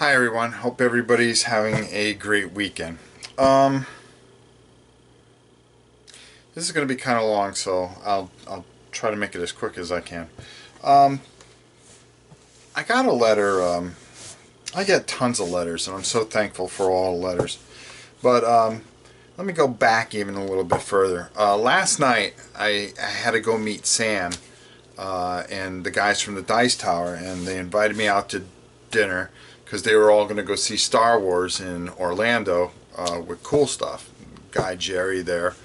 Hi everyone, hope everybody's having a great weekend. This is going to be kind of long, so I'll try to make it as quick as I can. Um, I got a letter. I get tons of letters, and I'm so thankful for all the letters. But let me go back even a little bit further. Last night I had to go meet Sam and the guys from the Dice Tower, and they invited me out to dinner because they were all going to go see Star Wars in Orlando with Cool Stuff. Guy Jerry there,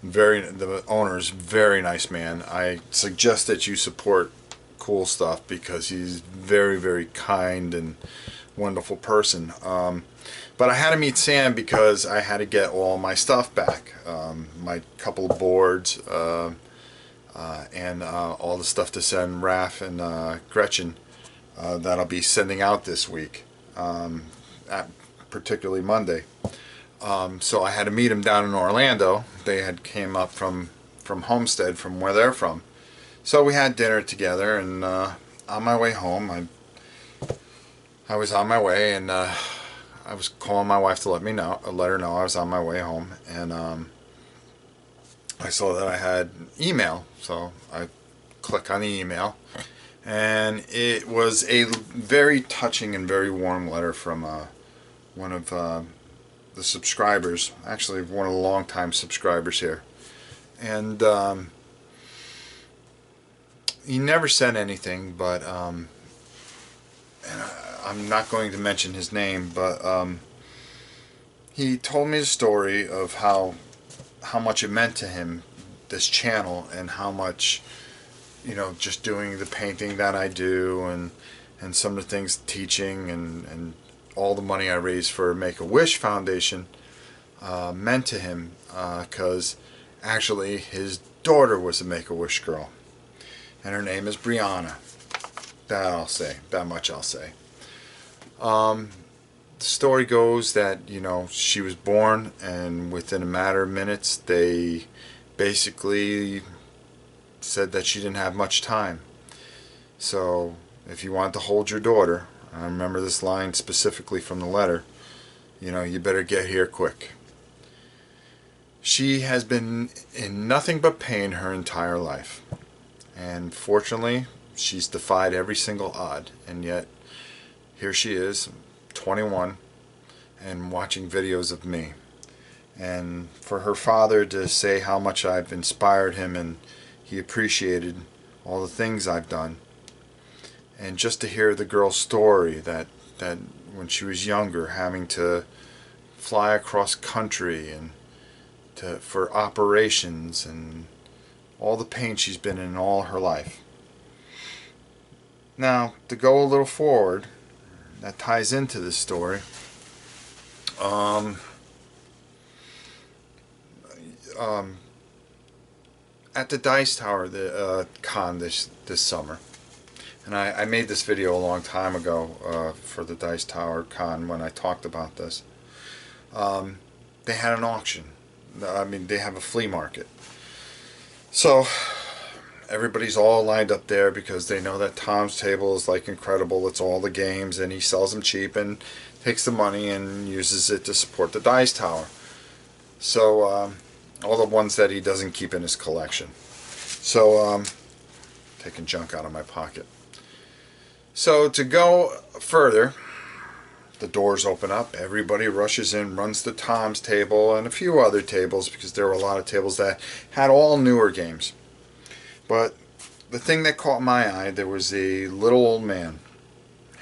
the owner's very nice man. I suggest that you support Cool Stuff because he's very kind and wonderful person. But I had to meet Sam because I had to get all my stuff back, my couple of boards and all the stuff to send Raph and Gretchen that I'll be sending out this week, particularly Monday. So I had to meet them down in Orlando. They had came up from Homestead, from where they're from. So we had dinner together, and on my way home, I was on my way, and I was calling my wife to let her know I was on my way home, and I saw that I had email, so I click on the email, and it was a very touching and very warm letter from one of the subscribers, actually one of the longtime subscribers here, and he never said anything, but and I'm not going to mention his name, but he told me the story of how much it meant to him, this channel, and how much, just doing the painting that I do, and some of the things, teaching, and all the money I raised for Make-A-Wish Foundation meant to him, because actually his daughter was a Make-A-Wish girl, and her name is Brianna. That much I'll say. The story goes that, she was born, and within a matter of minutes they basically said that she didn't have much time. So if you want to hold your daughter, I remember this line specifically from the letter, you better get here quick. She has been in nothing but pain her entire life, and fortunately she's defied every single odd, and yet here she is, 21, and watching videos of me. And for her father to say how much I've inspired him and he appreciated all the things I've done, and just to hear the girl's story that when she was younger, having to fly across country and for operations, and all the pain she's been in all her life. Now, to go a little forward, that ties into this story. At the Dice Tower, the con this summer, and I made this video a long time ago for the Dice Tower con when I talked about this. They had an auction. They have a flea market. So everybody's all lined up there because they know that Tom's Table is like incredible. It's all the games, and he sells them cheap and takes the money and uses it to support the Dice Tower. So all the ones that he doesn't keep in his collection. So taking junk out of my pocket. So to go further, the doors open up, everybody rushes in, runs to Tom's Table and a few other tables, because there were a lot of tables that had all newer games. But the thing that caught my eye, there was a little old man,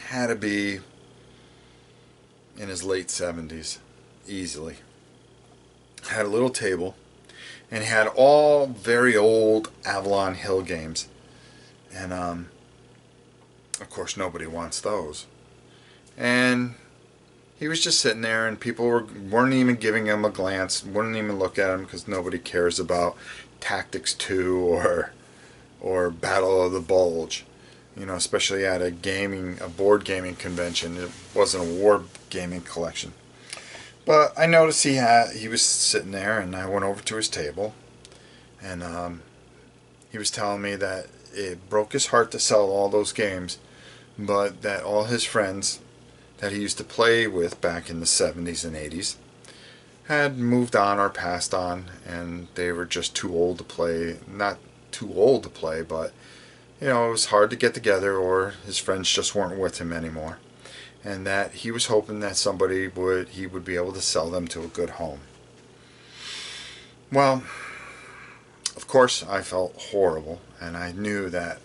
had to be in his late 70s, easily. Had a little table, and he had all very old Avalon Hill games. And of course nobody wants those. And he was just sitting there, and people weren't even giving him a glance, wouldn't even look at him, because nobody cares about Tactics 2 or Battle of the Bulge, especially at a board gaming convention. It wasn't a war gaming collection. But I noticed he was sitting there, and I went over to his table, and he was telling me that it broke his heart to sell all those games, but that all his friends that he used to play with back in the 70s and 80s had moved on or passed on, and they were just too old to play. Not too old to play, but it was hard to get together, or his friends just weren't with him anymore. And that he was hoping that he would be able to sell them to a good home. Well, of course I felt horrible, and I knew that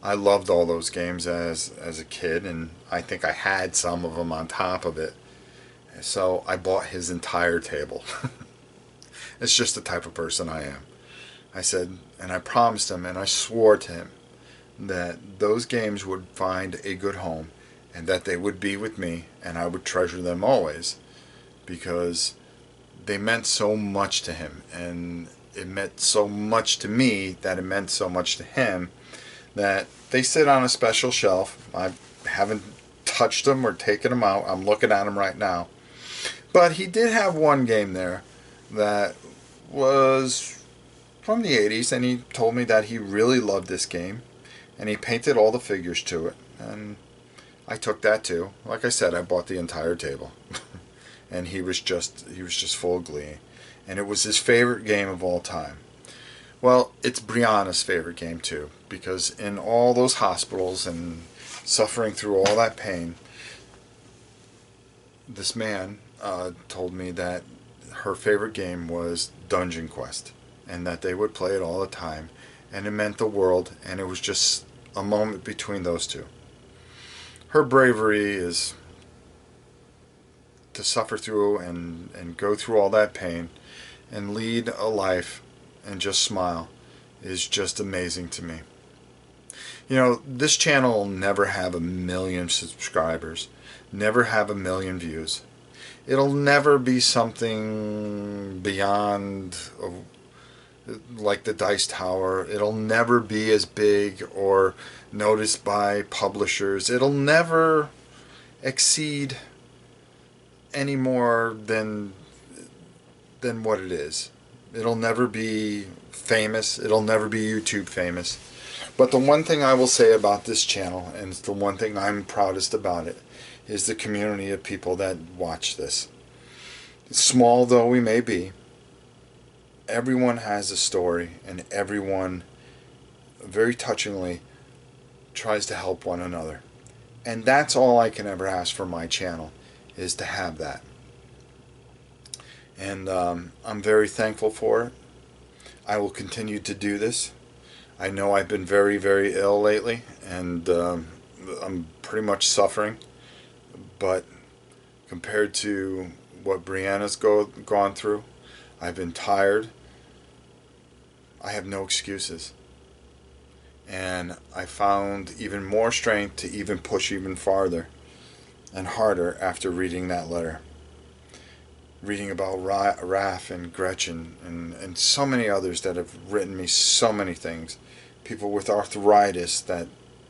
I loved all those games as a kid, and I think I had some of them on top of it. So I bought his entire table. It's just the type of person I am. I said, and I promised him, and I swore to him that those games would find a good home, and that they would be with me, and I would treasure them always, because they meant so much to him, and it meant so much to me that it meant so much to him, that they sit on a special shelf. I haven't touched them or taken them out. I'm looking at them right now. But he did have one game there that was from the 80s, and he told me that he really loved this game, and he painted all the figures to it, and I took that too. Like I said, I bought the entire table. And he was just full of glee. And it was his favorite game of all time. Well, it's Brianna's favorite game too, because in all those hospitals and suffering through all that pain, this man told me that her favorite game was Dungeon Quest, and that they would play it all the time, and it meant the world, and it was just a moment between those two. Her bravery is to suffer through and go through all that pain and lead a life and just smile is just amazing to me. This channel will never have 1 million subscribers, never have 1 million views. It'll never be something beyond like the Dice Tower. It'll never be as big or noticed by publishers. It'll never exceed any more than what it is. It'll never be famous. It'll never be YouTube famous. But the one thing I will say about this channel, and it's the one thing I'm proudest about it, is the community of people that watch this. Small though we may be, everyone has a story, and everyone very touchingly tries to help one another. And that's all I can ever ask for my channel, is to have that. And I'm very thankful for it. I will continue to do this. I know I've been very, very ill lately, and I'm pretty much suffering. But compared to what Brianna's gone through, I've been tired. I have no excuses. And I found even more strength to even push even farther and harder after reading that letter. Reading about Raph and Gretchen and so many others that have written me so many things. People with arthritis that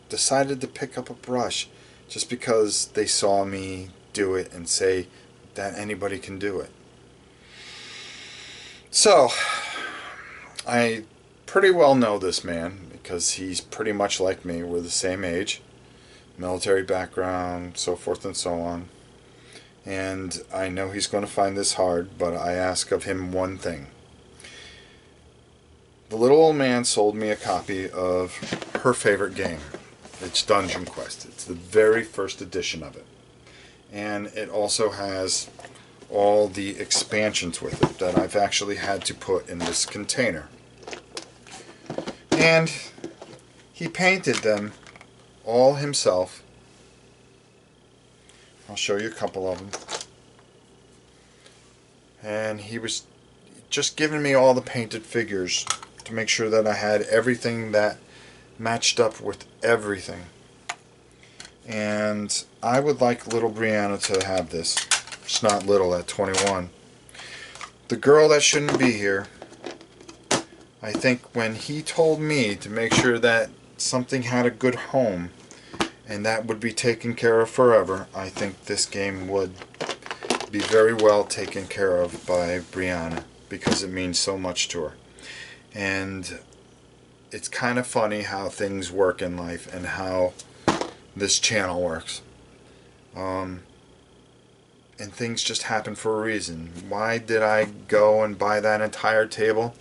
decided to pick up a brush just because they saw me do it and say that anybody can do it. So, I pretty well know this man because he's pretty much like me. We're the same age, military background, so forth and so on. And I know he's going to find this hard, but I ask of him one thing. The little old man sold me a copy of her favorite game. It's Dungeon Quest. It's the very first edition of it. And it also has all the expansions with it that I've actually had to put in this container. And he painted them all himself. I'll show you a couple of them. And he was just giving me all the painted figures to make sure that I had everything that matched up with everything. And I would like little Brianna to have this. It's not little at 21. The girl that shouldn't be here, I think when he told me to make sure that something had a good home and that would be taken care of forever, I think this game would be very well taken care of by Brianna because it means so much to her. And it's kind of funny how things work in life and how this channel works. and things just happen for a reason. Why did I go and buy that entire table?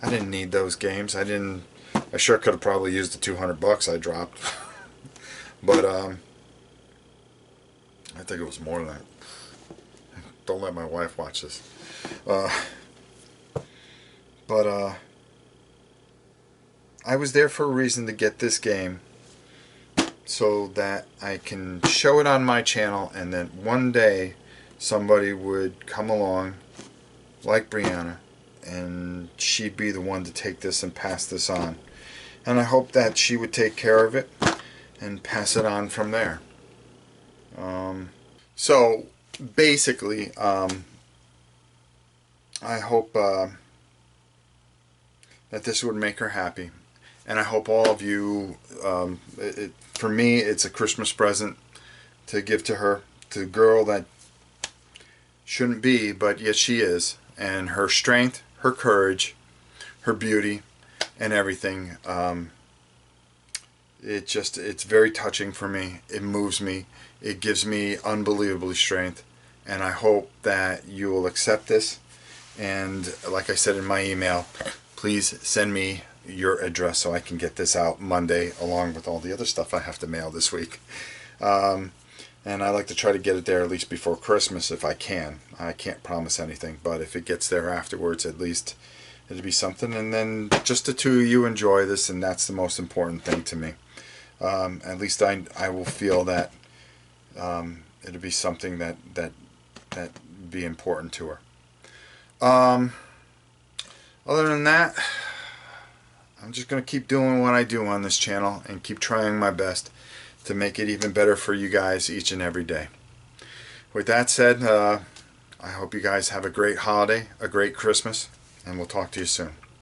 I didn't need those games. I sure could have probably used the 200 bucks I dropped. But I think it was more than that. Don't let my wife watch this. Uh, but I was there for a reason to get this game, so that I can show it on my channel, and then one day somebody would come along like Brianna, and she'd be the one to take this and pass this on. And I hope that she would take care of it and pass it on from there. So basically, I hope that this would make her happy. And I hope all of you, for me, it's a Christmas present to give to her, to the girl that shouldn't be, but yet she is. And her strength, her courage, her beauty, and everything. It's very touching for me. It moves me. It gives me unbelievable strength. And I hope that you will accept this. And like I said in my email, please send me your address so I can get this out Monday, along with all the other stuff I have to mail this week. And I like to try to get it there at least before Christmas if I can. I can't promise anything, but if it gets there afterwards, at least it'll be something. And then just the two of you enjoy this, and that's the most important thing to me. At least I will feel that it'll be something that be important to her. Other than that, I'm just going to keep doing what I do on this channel and keep trying my best to make it even better for you guys each and every day. With that said, I hope you guys have a great holiday, a great Christmas, and we'll talk to you soon.